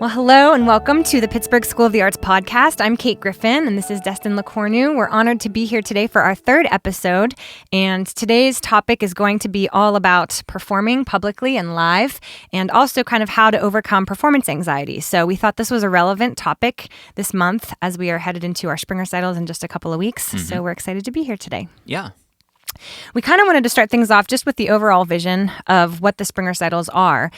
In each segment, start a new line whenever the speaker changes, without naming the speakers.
Well, hello and welcome to the Pittsburgh School of the Arts podcast. I'm Kate Griffin, and this is Destin, LeCornu. We're honored to be here today for our third episode, and today's topic is going to be all about performing publicly and live, and also kind of how to overcome performance anxiety. So we thought this was a relevant topic this month as we are headed into our spring recitals in just a couple of weeks. So we're excited to be here today.
Yeah.
We kind of wanted to start things off just with the overall vision of what the spring recitals are,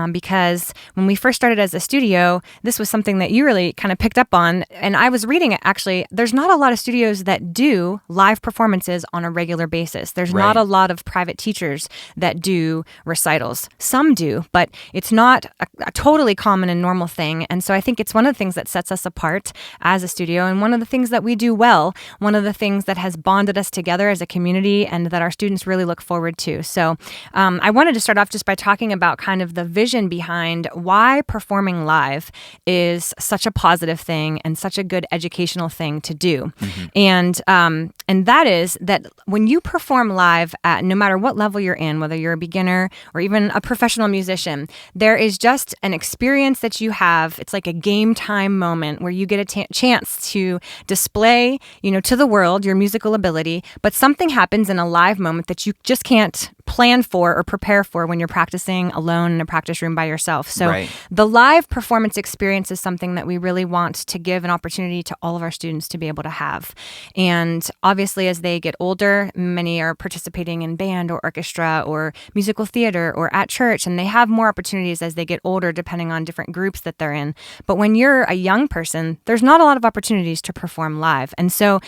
because when we first started as a studio, this was something that you really kind of picked up on. And I was reading it, actually, there's not a lot of studios that do live performances on a regular basis. There's not a lot of private teachers that do recitals. Some do, but it's not a totally common and normal thing. And so I think it's one of the things that sets us apart as a studio, and one of the things that we do well, one of the things that has bonded us together as a community and that our students really look forward to. So I wanted to start off just by talking about kind of the vision behind why performing live is such a positive thing and such a good educational thing to do. And that is that when you perform live at no matter what level you're in, whether you're a beginner or even a professional musician, there is just an experience that you have. It's like a game time moment where you get a chance to display, to the world your musical ability, but something happens in a live moment that you just can't plan for or prepare for when you're practicing alone in a practice room by yourself. So the live performance experience is something that we really want to give an opportunity to all of our students to be able to have. And obviously, as they get older, many are participating in band or orchestra or musical theater or at church, and they have more opportunities as they get older depending on different groups that they're in. But when you're a young person, there's not a lot of opportunities to perform live. And so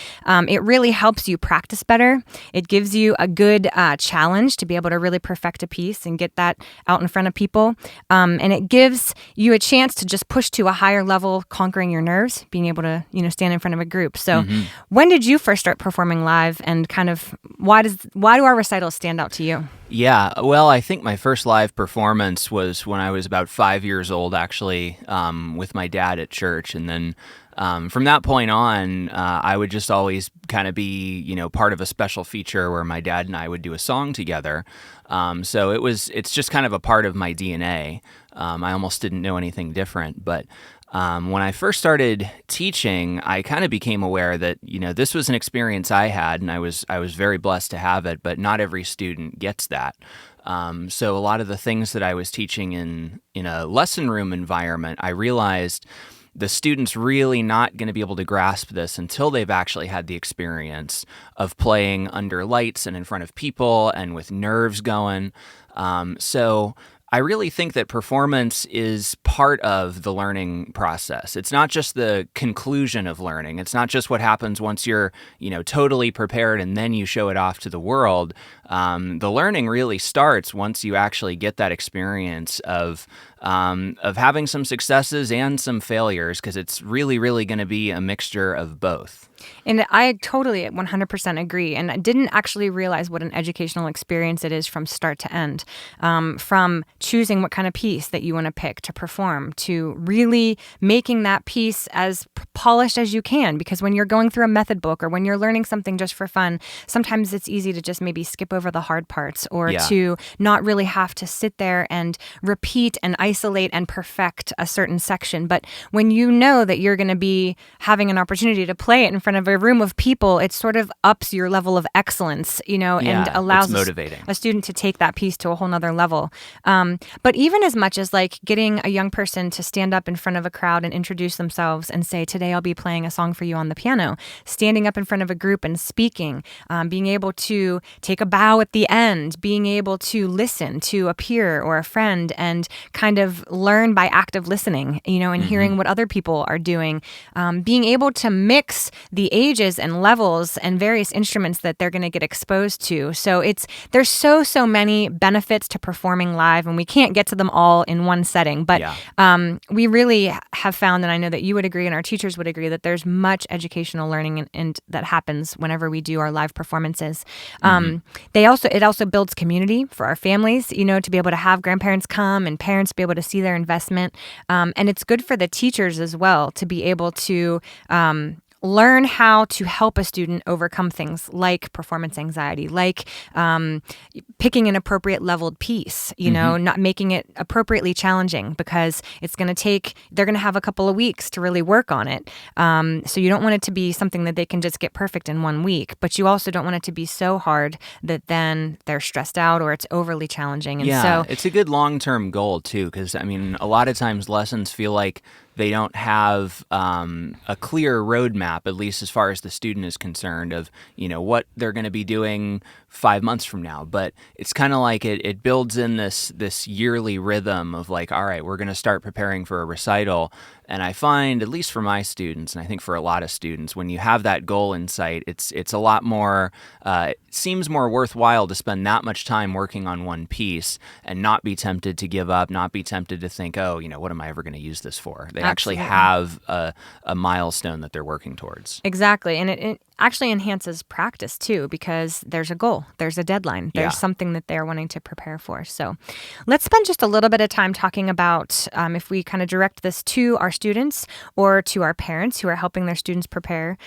it really helps you practice better. It gives you a good challenge to be able to really perfect a piece and get that out in front of people. And it gives you a chance to just push to a higher level, conquering your nerves, being able to, stand in front of a group. So when did you first start performing live, and kind of why do our recitals stand out to you?
Yeah, well, I think my first live performance was when I was about 5 years old, actually, with my dad at church. And then from that point on, I would just always kind of be, part of a special feature where my dad and I would do a song together. So it's just kind of a part of my DNA. I almost didn't know anything different, but when I first started teaching, I kind of became aware that, this was an experience I had, and I was very blessed to have it, but not every student gets that. So a lot of the things that I was teaching in a lesson room environment, I realized the student's really not going to be able to grasp this until they've actually had the experience of playing under lights and in front of people and with nerves going. So I really think that performance is part of the learning process. It's not just the conclusion of learning. It's not just what happens once you're, totally prepared and then you show it off to the world. The learning really starts once you actually get that experience of having some successes and some failures, because it's really, really going to be a mixture of both.
And I totally 100% agree. And I didn't actually realize what an educational experience it is from start to end. From choosing what kind of piece that you want to pick to perform, to really making that piece as polished as you can. Because when you're going through a method book or when you're learning something just for fun, sometimes it's easy to just maybe skip over the hard parts, or to not really have to sit there and repeat and isolate and perfect a certain section. But when you know that you're going to be having an opportunity to play it in front of a room of people, it sort of ups your level of excellence, and allows a student to take that piece to a whole nother level. But even as much as like getting a young person to stand up in front of a crowd and introduce themselves and say, today I'll be playing a song for you on the piano, standing up in front of a group and speaking, being able to take a bow at the end, being able to listen to a peer or a friend and kind of learn by active listening, and hearing what other people are doing, being able to mix the ages and levels and various instruments that they're going to get exposed to. So there's so many benefits to performing live, and we can't get to them all in one setting. But we really have found, and I know that you would agree and our teachers would agree, that there's much educational learning and that happens whenever we do our live performances. It also builds community for our families, to be able to have grandparents come and parents be able to see their investment. And it's good for the teachers as well to be able to learn how to help a student overcome things like performance anxiety, like picking an appropriate leveled piece, not making it appropriately challenging, because they're going to have a couple of weeks to really work on it. So you don't want it to be something that they can just get perfect in 1 week, but you also don't want it to be so hard that then they're stressed out or it's overly challenging. And so
it's a good long-term goal too, because a lot of times lessons feel like they don't have a clear roadmap, at least as far as the student is concerned, of what they're going to be doing 5 months from now. But it's kind of like it builds in this yearly rhythm of like, all right, we're going to start preparing for a recital. And I find, at least for my students, and I think for a lot of students, when you have that goal in sight, it's a lot more, it seems more worthwhile to spend that much time working on one piece and not be tempted to give up, not be tempted to think, oh, what am I ever going to use this for? They actually have a milestone that they're working towards.
Exactly. And it actually enhances practice too, because there's a goal, there's a deadline, there's something that they're wanting to prepare for. So let's spend just a little bit of time talking about if we kind of direct this to our students or to our parents who are helping their students prepare,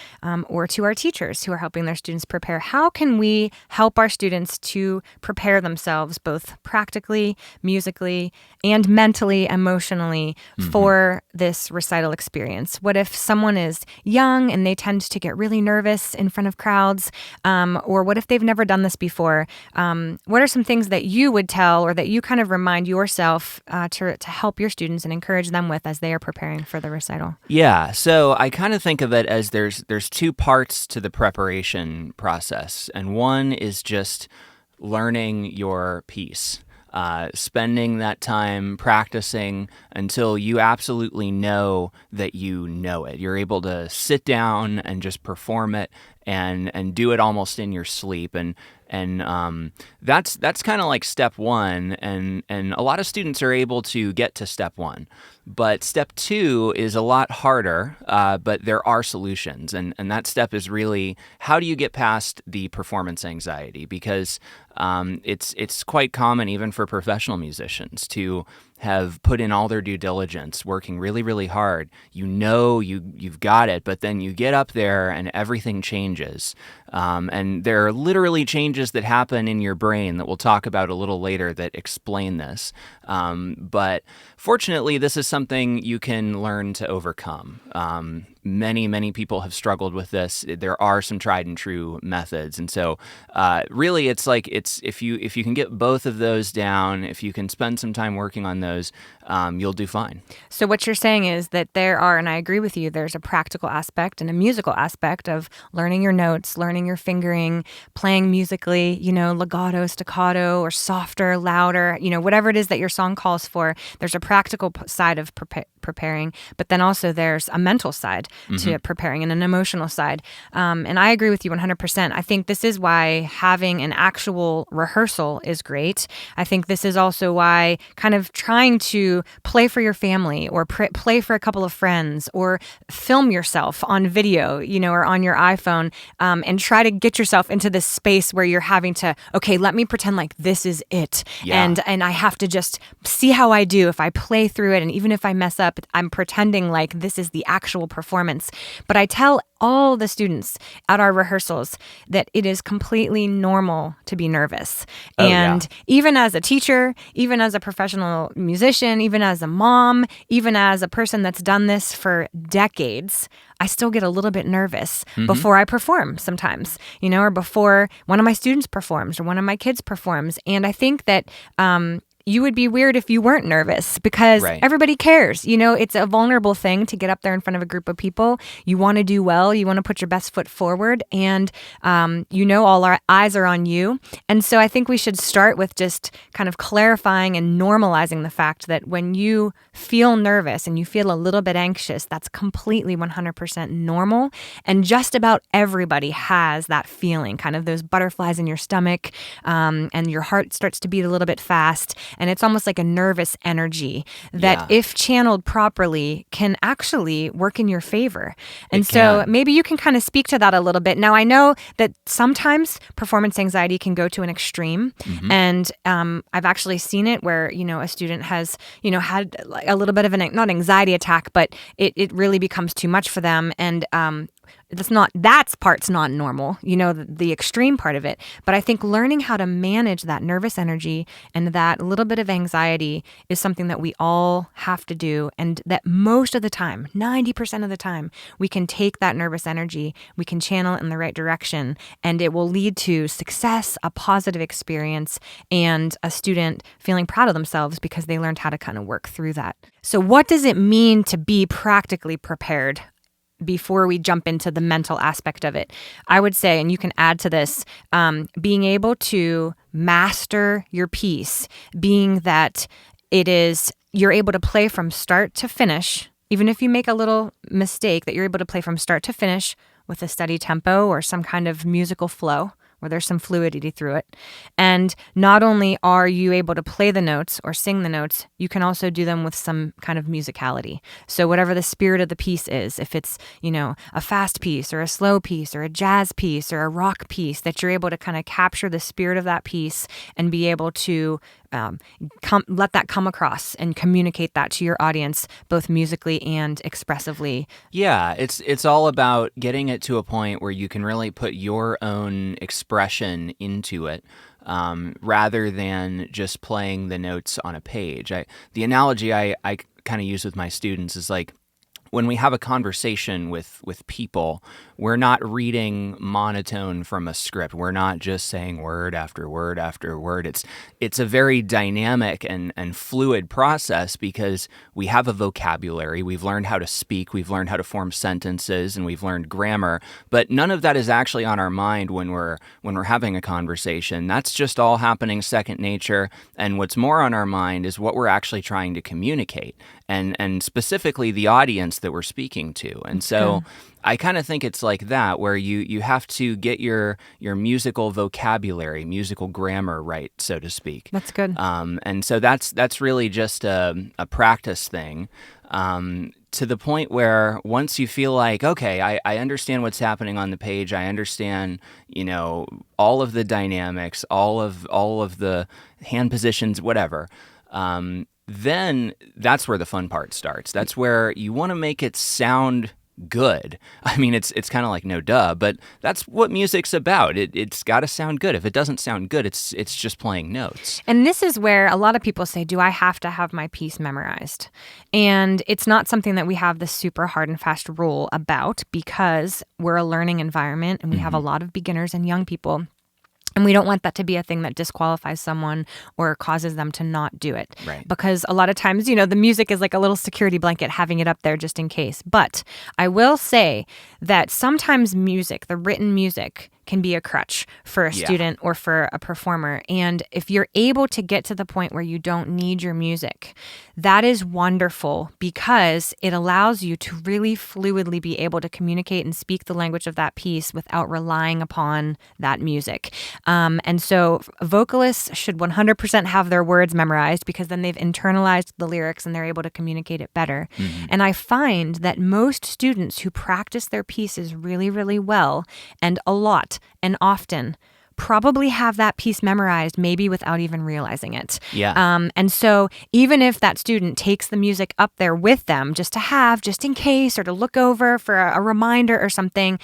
or to our teachers who are helping their students prepare. How can we help our students to prepare themselves both practically, musically, and mentally, emotionally for this recital experience? What if someone is young and they tend to get really nervous in front of crowds? Or what if they've never done this before? What are some things that you would tell or that you kind of remind yourself to help your students and encourage them with as they are preparing for the recital?
Yeah, so I kind of think of it as there's two parts to the preparation process, and one is just learning your piece. Spending that time practicing until you absolutely know that you know it. You're able to sit down and just perform it and do it almost in your sleep. And that's kind of like step one. And a lot of students are able to get to step one. But step two is a lot harder, but there are solutions. And that step is really, how do you get past the performance anxiety? Because it's quite common even for professional musicians to have put in all their due diligence, working really, really hard. You've got it, but then you get up there and everything changes. And there are literally changes that happen in your brain that we'll talk about a little later that explain this. But fortunately, this is something you can learn to overcome. Many people have struggled with this. There are some tried and true methods, and so really, it's if you can get both of those down, if you can spend some time working on those, you'll do fine. So
what you're saying is that there are, and I agree with you, there's a practical aspect and a musical aspect of learning your notes, learning your fingering, playing musically, legato, staccato, or softer, louder, whatever it is that your song calls for. There's a practical side of preparing, but then also there's a mental side to preparing and an emotional side. And I agree with you 100%. I think this is why having an actual rehearsal is great. I think this is also why kind of trying to play for your family or play for a couple of friends or film yourself on video, or on your iPhone, and try to get yourself into this space where you're having to, okay, let me pretend like this is it.
Yeah.
And I have to just see how I do if I play through it. And even if I mess up, I'm pretending like this is the actual performance. But I tell all the students at our rehearsals that it is completely normal to be nervous. Even as a teacher, even as a professional musician, even as a mom, even as a person that's done this for decades, I still get a little bit nervous before I perform sometimes, or before one of my students performs or one of my kids performs. And I think that you would be weird if you weren't nervous because everybody cares. It's a vulnerable thing to get up there in front of a group of people. You want to do well. You want to put your best foot forward. And, all our eyes are on you. And so I think we should start with just kind of clarifying and normalizing the fact that when you feel nervous and you feel a little bit anxious, that's completely 100% normal. And just about everybody has that feeling, kind of those butterflies in your stomach, and your heart starts to beat a little bit fast. And it's almost like a nervous energy that if channeled properly can actually work in your favor. And so maybe you can kind of speak to that a little bit. Now, I know that sometimes performance anxiety can go to an extreme. And I've actually seen it where, a student has, had a little bit of not anxiety attack, but it really becomes too much for them. And that's part's not normal, the extreme part of it. But I think learning how to manage that nervous energy and that little bit of anxiety is something that we all have to do. And that most of the time, 90% of the time, we can take that nervous energy, we can channel it in the right direction, and it will lead to success, a positive experience, and a student feeling proud of themselves because they learned how to kind of work through that. So what does it mean to be practically prepared? Before we jump into the mental aspect of it, I would say, and you can add to this, being able to master your piece, being that you're able to play from start to finish, even if you make a little mistake, that you're able to play from start to finish with a steady tempo or some kind of musical flow where there's some fluidity through it. And not only are you able to play the notes or sing the notes, you can also do them with some kind of musicality. So whatever the spirit of the piece is, if it's, a fast piece or a slow piece or a jazz piece or a rock piece, that you're able to kind of capture the spirit of that piece and be able to let that come across and communicate that to your audience, both musically and expressively.
Yeah, it's all about getting it to a point where you can really put your own expression into it, rather than just playing the notes on a page. The analogy I kind of use with my students is like, when we have a conversation with people, we're not reading monotone from a script. We're not just saying word after word after word. It's a very dynamic and fluid process because we have a vocabulary. We've learned how to speak. We've learned how to form sentences, and we've learned grammar. But none of that is actually on our mind when we're having a conversation. That's just all happening second nature. And what's more on our mind is what we're actually trying to communicate, and specifically the audience that we're speaking to. And so I kind of think it's like that, where you have to get your musical vocabulary, musical grammar right, so to speak.
That's good.
And so that's really just a practice thing, to the point where once you feel like, okay, I understand what's happening on the page, I understand, all of the dynamics, all of the hand positions, whatever. Then that's where the fun part starts. That's where you want to make it sound good. I mean, it's kind of like no duh, but that's what music's about. It's got to sound good. If it doesn't sound good, it's just playing notes.
And this is where a lot of people say, do I have to have my piece memorized? And it's not something that we have the super hard and fast rule about, because we're a learning environment and we have a lot of beginners and young people. And we don't want that to be a thing that disqualifies someone or causes them to not do it.
Right.
Because a lot of times, the music is like a little security blanket, having it up there just in case. But I will say that sometimes music, the written music, can be a crutch for a student or for a performer. And if you're able to get to the point where you don't need your music, that is wonderful, because it allows you to really fluidly be able to communicate and speak the language of that piece without relying upon that music. And so vocalists should 100% have their words memorized, because then they've internalized the lyrics and they're able to communicate it better. And I find that most students who practice their pieces really, really well, and a lot and often, probably have that piece memorized, maybe without even realizing it.
Yeah.
And so even if that student takes the music up there with them just to have, just in case, or to look over for a reminder or something,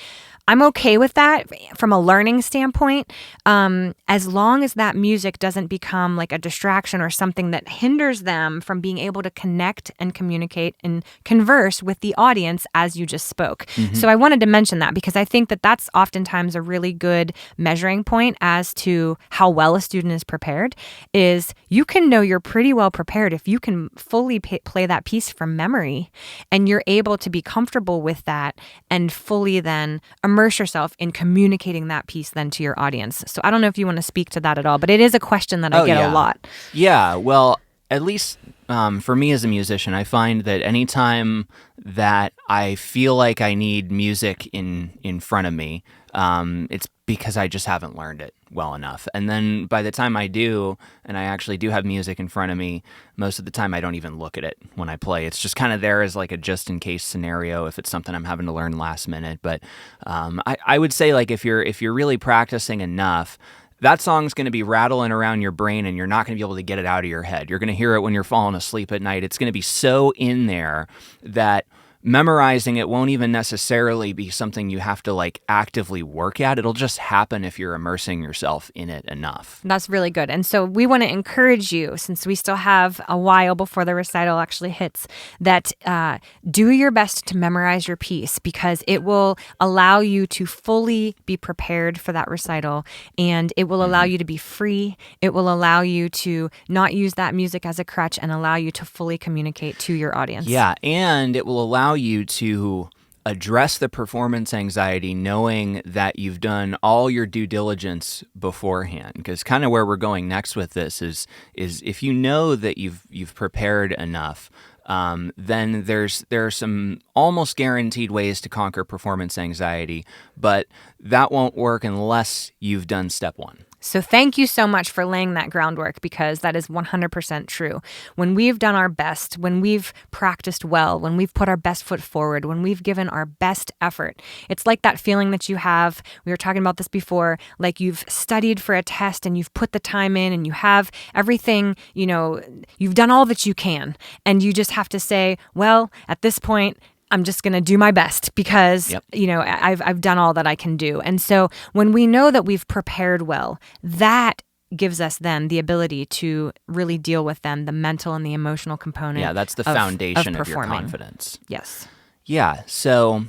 I'm okay with that from a learning standpoint, as long as that music doesn't become like a distraction or something that hinders them from being able to connect and communicate and converse with the audience as you just spoke. So I wanted to mention that, because I think that that's oftentimes a really good measuring point as to how well a student is prepared. Is you can know you're pretty well prepared if you can fully play that piece from memory, and you're able to be comfortable with that and fully then immerse yourself in communicating that piece then to your audience. So I don't know if you want to speak to that at all, but it is a question that I get a lot.
Yeah, well, at least for me as a musician, I find that anytime that I feel like I need music in front of me, it's because I just haven't learned it well enough. And then by the time I do, and I actually do have music in front of me, most of the time I don't even look at it when I play. It's just kind of there as like a just-in-case scenario if it's something I'm having to learn last minute. But I would say, like, if you're really practicing enough, that song's going to be rattling around your brain, and you're not going to be able to get it out of your head. You're going to hear it when you're falling asleep at night. It's going to be so in there that memorizing it won't even necessarily be something you have to like actively work at. It'll just happen if you're immersing yourself in it enough.
That's really good. And so we want to encourage you, since we still have a while before the recital actually hits, that do your best to memorize your piece, because it will allow you to fully be prepared for that recital, and it will allow you to be free. It will allow you to not use that music as a crutch and allow you to fully communicate to your audience.
Yeah, and it will allow you to address the performance anxiety knowing that you've done all your due diligence beforehand. Because kind of where we're going next with this is if you know that you've prepared enough, then there are some almost guaranteed ways to conquer performance anxiety, but that won't work unless you've done step one.
So thank you so much for laying that groundwork, because that is 100% true. When we've done our best, when we've practiced well, when we've put our best foot forward, when we've given our best effort, it's like that feeling that you have, we were talking about this before, like you've studied for a test and you've put the time in and you have everything, you've done all that you can. And you just have to say, well, at this point, I'm just going to do my best because, I've done all that I can do. And so when we know that we've prepared well, that gives us then the ability to really deal with then the mental and the emotional component.
Yeah, that's the foundation of your confidence.
Yes.
Yeah. So,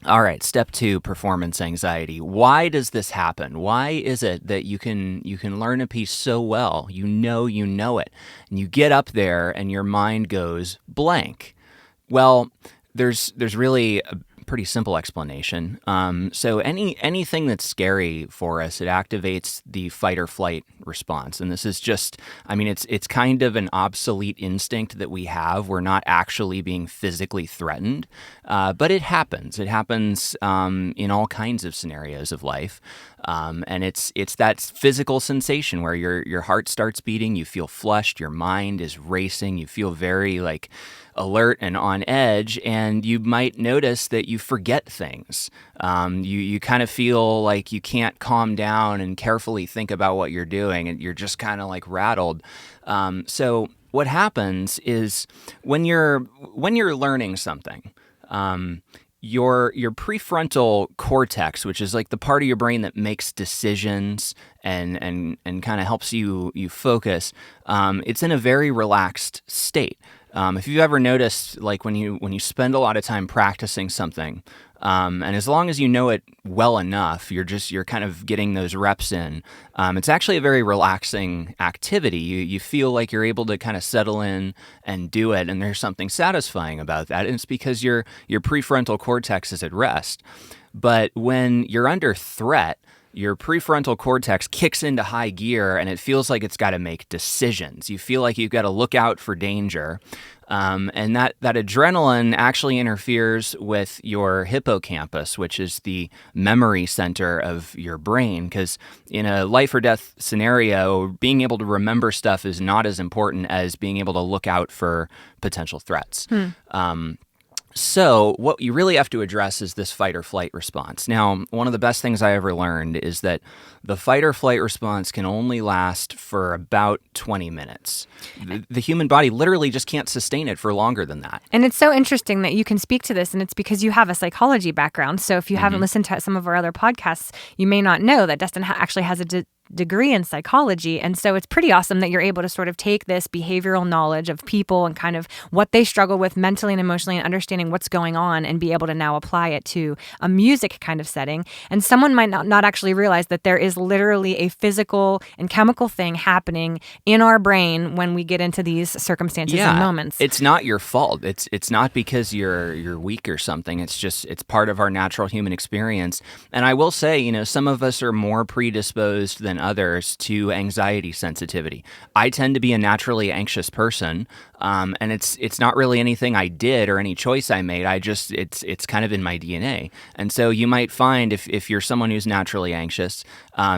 all right, step 2, performance anxiety. Why does this happen? Why is it that you can learn a piece so well, you know it, and you get up there and your mind goes blank? Well, there's really a pretty simple explanation. So anything that's scary for us, it activates the fight or flight response. And this is just, it's kind of an obsolete instinct that we have. We're not actually being physically threatened, but it happens. It happens in all kinds of scenarios of life. And it's that physical sensation where your heart starts beating, you feel flushed, your mind is racing, you feel very alert and on edge, and you might notice that you forget things. You kind of feel like you can't calm down and carefully think about what you're doing, and you're just kind of rattled. So what happens is when you're learning something, your prefrontal cortex, which is the part of your brain that makes decisions and kind of helps you focus, it's in a very relaxed state. If you've ever noticed, when you spend a lot of time practicing something, and as long as you know it well enough, you're kind of getting those reps in. It's actually a very relaxing activity. You feel like you're able to kind of settle in and do it, and there's something satisfying about that. And it's because your prefrontal cortex is at rest. But when you're under threat, your prefrontal cortex kicks into high gear and it feels like it's got to make decisions. You feel like you've got to look out for danger. And that adrenaline actually interferes with your hippocampus, which is the memory center of your brain. Because in a life or death scenario, being able to remember stuff is not as important as being able to look out for potential threats. So what you really have to address is this fight or flight response. Now, one of the best things I ever learned is that the fight or flight response can only last for about 20 minutes. The human body literally just can't sustain it for longer than that.
And it's so interesting that you can speak to this, and it's because you have a psychology background. So if you haven't listened to some of our other podcasts, you may not know that Destin actually has a degree in psychology. And so it's pretty awesome that you're able to sort of take this behavioral knowledge of people and kind of what they struggle with mentally and emotionally and understanding what's going on and be able to now apply it to a music kind of setting. And someone might not actually realize that there is literally a physical and chemical thing happening in our brain when we get into these circumstances and moments.
It's not your fault. It's not because you're weak or something. It's part of our natural human experience. And I will say, some of us are more predisposed than others to anxiety sensitivity. I tend to be a naturally anxious person, and it's not really anything I did or any choice I made. It's kind of in my DNA. And so you might find if you're someone who's naturally anxious,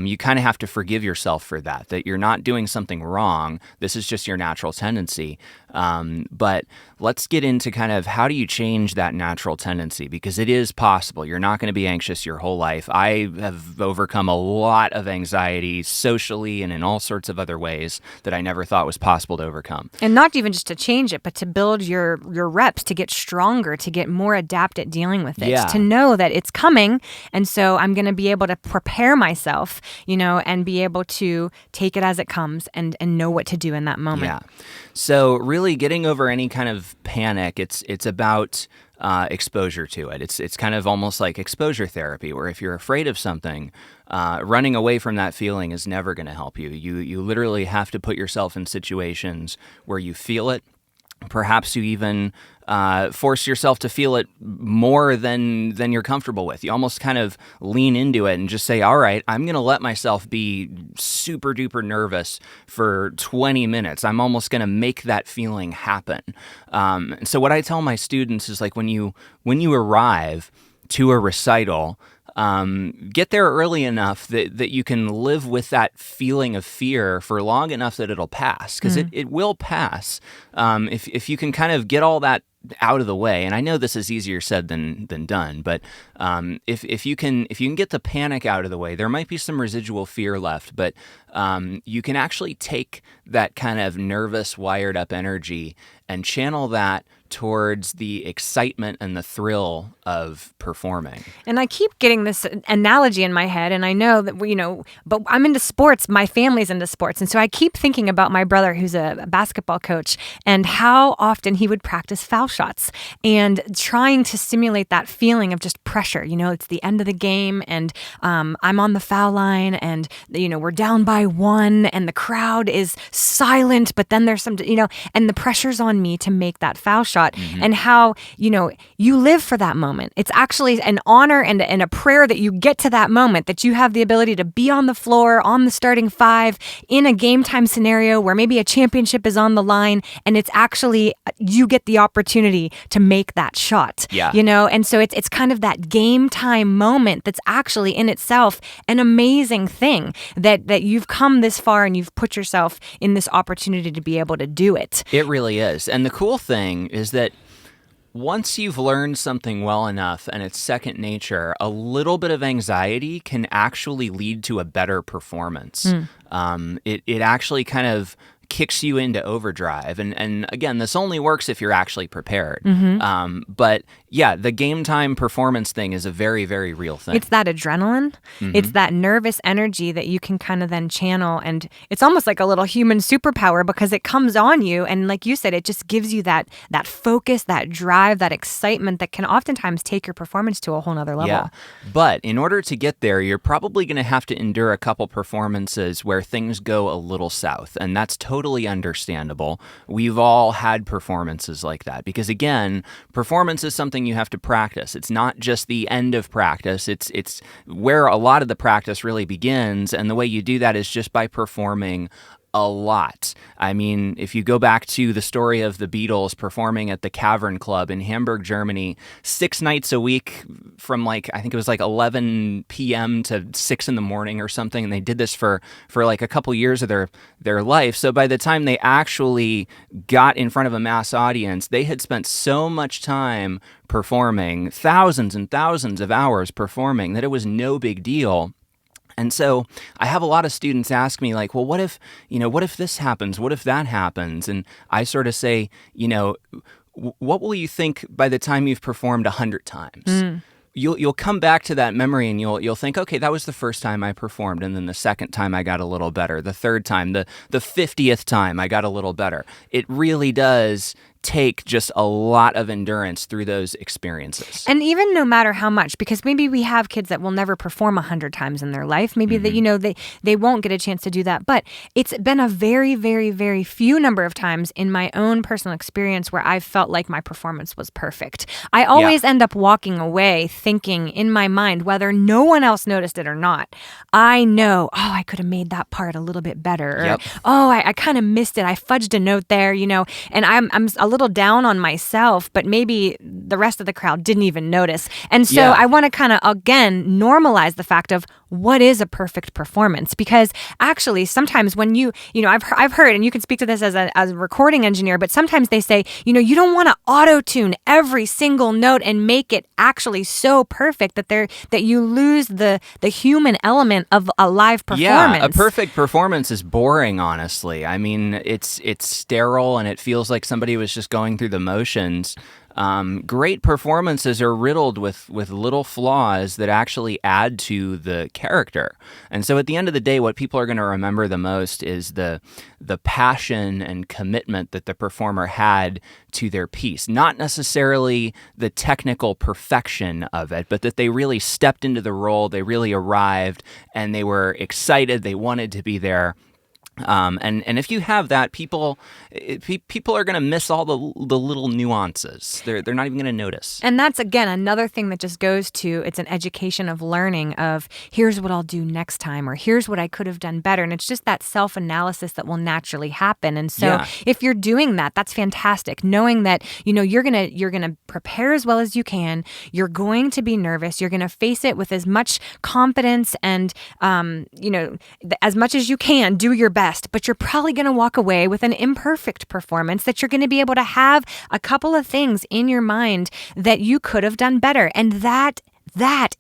you kind of have to forgive yourself for that you're not doing something wrong. This is just your natural tendency. But let's get into kind of how do you change that natural tendency, because it is possible. You're not going to be anxious your whole life. I have overcome a lot of anxiety anxiety socially and in all sorts of other ways that I never thought was possible to overcome.
And not even just to change it, but to build your reps, to get stronger, to get more adept at dealing with it,
Yeah.
to know that it's coming. And so I'm going to be able to prepare myself, and be able to take it as it comes and know what to do in that moment.
Yeah. So really getting over any kind of panic, it's about exposure to it. It's kind of almost like exposure therapy, where if you're afraid of something, running away from that feeling is never going to help you. You literally have to put yourself in situations where you feel it. Perhaps you even force yourself to feel it more than you're comfortable with. You almost kind of lean into it and just say, all right, I'm going to let myself be super duper nervous for 20 minutes. I'm almost going to make that feeling happen. And so what I tell my students is, like, when you arrive to a recital, get there early enough that you can live with that feeling of fear for long enough that it'll pass, because it will pass. If you can kind of get all that out of the way, and I know this is easier said than done, but if you can get the panic out of the way, there might be some residual fear left, but you can actually take that kind of nervous, wired up energy and channel that towards the excitement and the thrill of performing.
And I keep getting this analogy in my head, and I know that but I'm into sports. My family's into sports, and so I keep thinking about my brother, who's a basketball coach, and how often he would practice foul shots and trying to simulate that feeling of just pressure. It's the end of the game, and I'm on the foul line, and we're down by one, and the crowd is silent, but then there's some, and the pressure's on me to make that foul shot. And how, you live for that moment. It's actually an honor and a prayer that you get to that moment, that you have the ability to be on the floor, on the starting five, in a game time scenario where maybe a championship is on the line, and it's actually, you get the opportunity to make that shot.
Yeah.
And so it's kind of that game time moment that's actually in itself an amazing thing, that you've come this far and you've put yourself in this opportunity to be able to do it.
It really is. And the cool thing is that once you've learned something well enough and it's second nature, a little bit of anxiety can actually lead to a better performance. It actually kind of kicks you into overdrive. And again, this only works if you're actually prepared. But yeah, the game time performance thing is a very, very real thing.
It's that adrenaline. It's that nervous energy that you can kind of then channel. And it's almost like a little human superpower, because it comes on you. And like you said, it just gives you that focus, that drive, that excitement that can oftentimes take your performance to a whole nother level.
Yeah. But in order to get there, you're probably going to have to endure a couple performances where things go a little south. And that's totally understandable. We've all had performances like that, because again, performance is something you have to practice. It's not just the end of practice. It's where a lot of the practice really begins, and the way you do that is just by performing a lot. I mean, if you go back to the story of the Beatles performing at the Cavern Club in Hamburg, Germany, 6 nights a week from I think it was 11 p.m. to 6 in the morning or something. And they did this for a couple years of their life. So by the time they actually got in front of a mass audience, they had spent so much time performing, thousands and thousands of hours performing, that it was no big deal. And so I have a lot of students ask me, well, what if this happens? What if that happens? And I sort of say, what will you think by the time you've performed 100 times? You'll come back to that memory and you'll think, okay, that was the first time I performed, and then the second time I got a little better, the third time, the 50th time I got a little better. It really does take just a lot of endurance through those experiences.
And even no matter how much, because maybe we have kids that will never perform 100 times in their life. Maybe that, they won't get a chance to do that. But it's been a very, very, very few number of times in my own personal experience where I've felt like my performance was perfect. I always end up walking away thinking in my mind, whether no one else noticed it or not, I know, I could have made that part a little bit better. Or, I kind of missed it. I fudged a note there, and I'm a little down on myself, but maybe the rest of the crowd didn't even notice. And so
Yeah.
I want to kind of, again, normalize the fact of what is a perfect performance, because actually sometimes when I've heard, and you can speak to this as a recording engineer, but sometimes they say, you don't want to auto-tune every single note and make it actually so perfect that you lose the human element of a live performance.
Yeah, a perfect performance is boring, honestly. I mean, it's sterile and it feels like somebody was just going through the motions. Great performances are riddled with little flaws that actually add to the character. And so at the end of the day, what people are going to remember the most is the passion and commitment that the performer had to their piece. Not necessarily the technical perfection of it, but that they really stepped into the role, they really arrived, and they were excited, they wanted to be there. And if you have that, people are going to miss all the little nuances. They're not even going to notice.
And that's, again, another thing that just goes to, it's an education of learning of here's what I'll do next time, or here's what I could have done better. And it's just that self-analysis that will naturally happen. And so if you're doing that, that's fantastic. Knowing that, you're going to prepare as well as you can. You're going to be nervous. You're going to face it with as much confidence and, as much as you can, do your best. But you're probably going to walk away with an imperfect performance that you're going to be able to have a couple of things in your mind that you could have done better. And that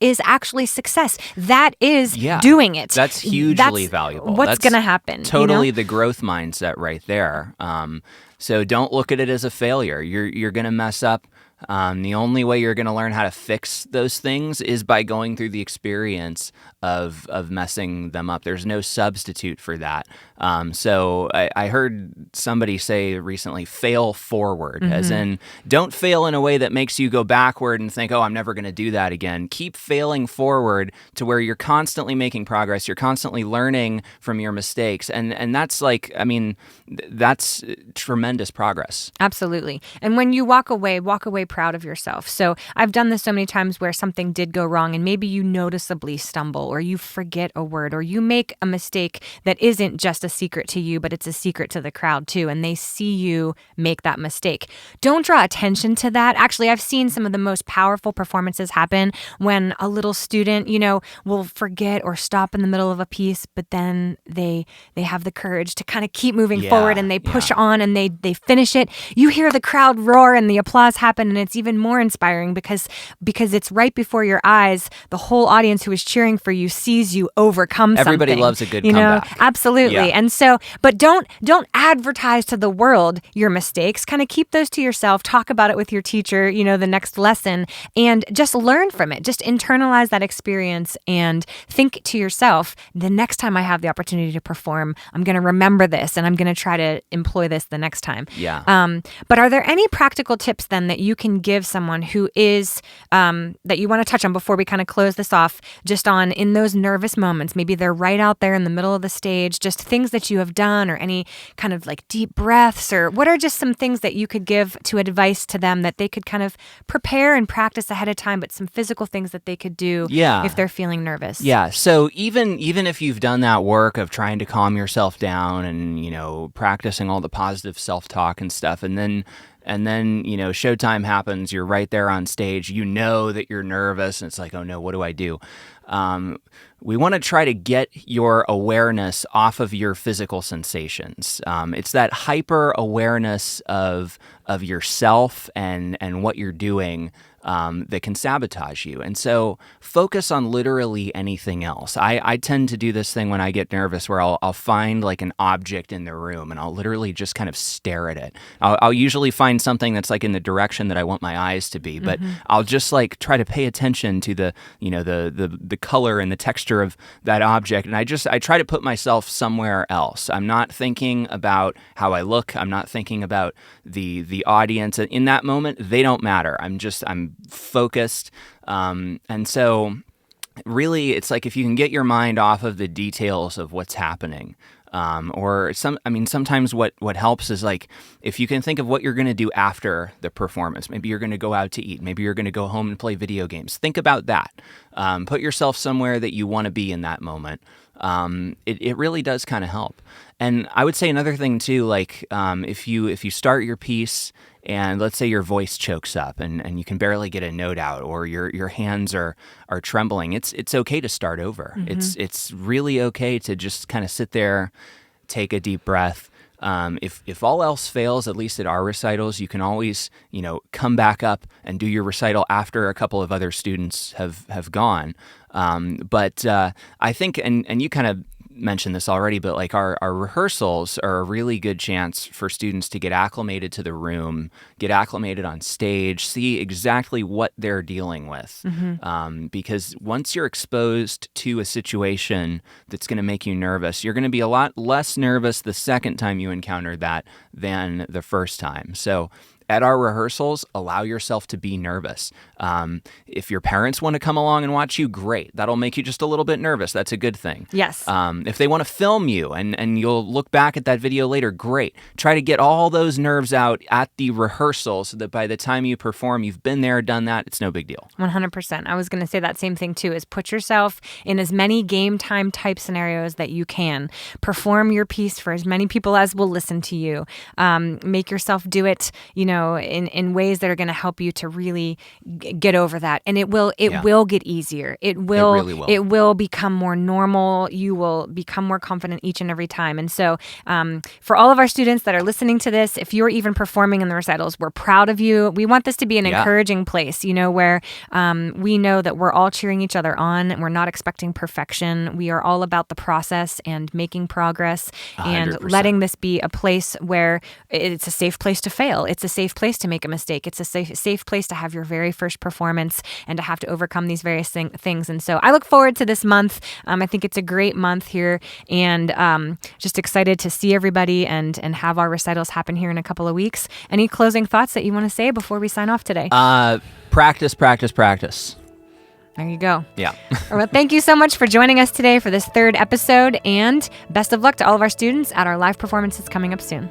is actually success. That is doing it.
That's hugely valuable.
What's going to happen?
Totally the growth mindset right there. So don't look at it as a failure. You're going to mess up. The only way you're going to learn how to fix those things is by going through the experience of messing them up. There's no substitute for that. So I heard somebody say recently, fail forward, as in don't fail in a way that makes you go backward and think, oh, I'm never going to do that again. Keep failing forward to where you're constantly making progress. You're constantly learning from your mistakes. And that's that's tremendous progress.
Absolutely. And when you walk away proud of yourself. So I've done this so many times where something did go wrong and maybe you noticeably stumble or you forget a word or you make a mistake that isn't just a secret to you, but it's a secret to the crowd too. And they see you make that mistake. Don't draw attention to that. Actually, I've seen some of the most powerful performances happen when a little student, will forget or stop in the middle of a piece, but then they have the courage to kind of keep moving forward and they push on and they finish it. You hear the crowd roar and the applause happen, and it's even more inspiring because it's right before your eyes. The whole audience who is cheering for you sees you overcome
Everybody
something.
loves a good comeback.
Absolutely.
Yeah.
And so, but don't advertise to the world your mistakes. Kind of keep those to yourself. Talk about it with your teacher, the next lesson, and just learn from it. Just internalize that experience and think to yourself, the next time I have the opportunity to perform, I'm going to remember this and I'm going to try to employ this the next time.
Yeah.
But are there any practical tips then that you can give someone who is, that you want to touch on before we kind of close this off, just on in those nervous moments, maybe they're right out there in the middle of the stage, just things that you have done or any kind of like deep breaths, or what are just some things that you could give to advice to them that they could kind of prepare and practice ahead of time, but some physical things that they could do if they're feeling nervous?
Yeah. So even if you've done that work of trying to calm yourself down and, practicing all the positive self-talk and stuff, and then showtime happens, you're right there on stage, that you're nervous, and it's like, oh no, what do I do? We want to try to get your awareness off of your physical sensations. It's that hyper awareness of yourself and what you're doing that can sabotage you. And so focus on literally anything else. I tend to do this thing when I get nervous where I'll find like an object in the room and I'll literally just kind of stare at it. I'll usually find something that's like in the direction that I want my eyes to be, but I'll just like try to pay attention to the color and the texture of that object. And I try to put myself somewhere else. I'm not thinking about how I look. I'm not thinking about the audience. In that moment, they don't matter. I'm focused. And so really it's like if you can get your mind off of the details of what's happening, sometimes what helps is like if you can think of what you're going to do after the performance. Maybe you're going to go out to eat. Maybe you're going to go home and play video games. Think about that. Put yourself somewhere that you want to be in that moment. it really does kind of help. And I would say another thing too, like if you start your piece and let's say your voice chokes up and you can barely get a note out, or your hands are trembling, it's okay to start over. It's really okay to just kind of sit there, take a deep breath. If all else fails, at least at our recitals, you can always, come back up and do your recital after a couple of other students have gone. But I think, and you kind of mentioned this already, but like our rehearsals are a really good chance for students to get acclimated to the room, get acclimated on stage, see exactly what they're dealing with. Because once you're exposed to a situation that's going to make you nervous, you're going to be a lot less nervous the second time you encounter that than the first time. So at our rehearsals, allow yourself to be nervous. If your parents want to come along and watch you, great. That'll make you just a little bit nervous. That's a good thing.
Yes.
If they want to film you and you'll look back at that video later, great. Try to get all those nerves out at the rehearsal so that by the time you perform, you've been there, done that. It's no big deal.
100%. I was going to say that same thing too, is put yourself in as many game time type scenarios that you can. Perform your piece for as many people as will listen to you. Make yourself do it, in ways that are going to help you to really get over that. And it will get easier. It
really will.
It will become more normal. You will become more confident each and every time. And so for all of our students that are listening to this, if you're even performing in the recitals, we're proud of you. We want this to be an encouraging place, where we know that we're all cheering each other on and we're not expecting perfection. We are all about the process and making progress
100%.
And letting this be a place where it's a safe place to fail. It's a safe place to make a mistake. It's a safe place to have your very first performance and to have to overcome these various things. And so I look forward to this month. I think it's a great month here, and just excited to see everybody and have our recitals happen here in a couple of weeks. Any closing thoughts that you want to say before we sign off today?
Practice, practice, practice.
There you go.
Yeah.
Well, thank you so much for joining us today for this third episode, and best of luck to all of our students at our live performances coming up soon.